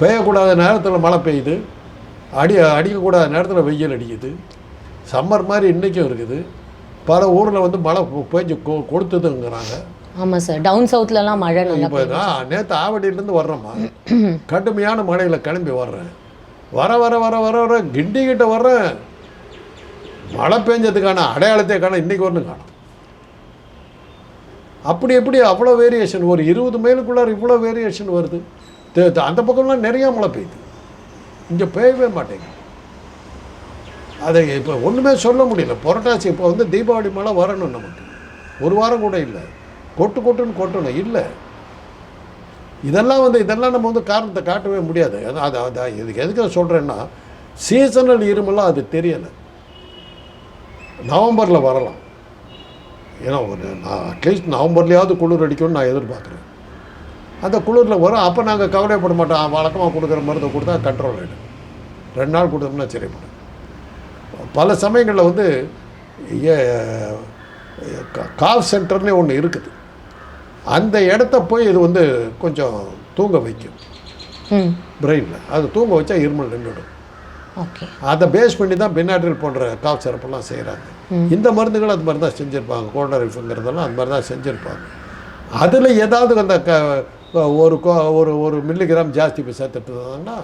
பெய்யக்கூடாத நேரத்தில் மழை பெய்யுது, அடிக்கக்கூடாத நேரத்தில் வெயில் அடிக்குது. சம்மர் மாதிரி இன்றைக்கும் இருக்குது. பல ஊரில் வந்து மழை பெஞ்சு கொடுத்ததுங்கிறாங்க. ஆமாம் சார், டவுன் சவுத்லலாம் மழை நல்லா இப்போ நான் நேற்று ஆவடியிலேருந்து வர்றேம்மா, கடுமையான மழையில் கிளம்பி வர்றேன். வர வர வர வர வர கிண்டிக்கிட்ட வர்றேன், மழை பெஞ்சதுக்கான அடையாளத்தை காணும், இன்றைக்கி ஒன்றும் காணும். அப்படி எப்படி அவ்வளோ வேரியேஷன், ஒரு 20 மைலுக்குள்ளார இவ்வளோ வேரியேஷன் வருது. அந்த பக்கம்லாம் நிறையா மழை பெய்யுது, இங்கே பெய்யவே மாட்டேங்குது. அதை இப்போ ஒன்றுமே சொல்ல முடியல. புரட்டாசி இப்போ வந்து தீபாவளி மழை வரணும், நமக்கு ஒரு வாரம் கூட இல்லை, கொட்டுன்னு கொட்டணும் இல்லை. இதெல்லாம் நம்ம வந்து காரணத்தை காட்டவே முடியாது. அது இதுக்கு எதுக்கு சொல்கிறேன்னா, சீசனல் இருமெல்லாம் அது தெரியலை. நவம்பரில் வரலாம், ஏன்னா நான் அட்லீஸ்ட் நவம்பர்லேயாவது குளிர் அடிக்கும்னு நான் எதிர்பார்க்குறேன். அந்த குளிரில் வரும், அப்போ நாங்கள் கவலைப்பட மாட்டோம். வழக்கமாக கொடுக்குற மருந்தை கொடுத்தா கண்ட்ரோல் ஆகிடும். 2 நாள் கொடுத்தோம்னா சரிப்படும். பல சமயங்களில் வந்து கால் சென்டர்னே ஒன்று இருக்குது, அந்த இடத்த போய் இது வந்து கொஞ்சம் தூங்க வைக்கும் பிரெயினில். அது தூங்க வச்சா இருமல் நின்றுடும். அதை பேஸ் பண்ணி தான் பெனாட்ரில் போன்ற காஃப் சிறப்பெல்லாம் செய்கிறாங்க. இந்த மருந்துகள் அது மாதிரி தான் செஞ்சுருப்பாங்க. கோல்டரிஃபுங்கிறதெல்லாம் அது மாதிரி தான் செஞ்சுருப்பாங்க. அதில் ஏதாவது அந்த ஒரு மில்லிகிராம் ஜாஸ்தி சேர்த்துட்டு இருந்தாங்கன்னா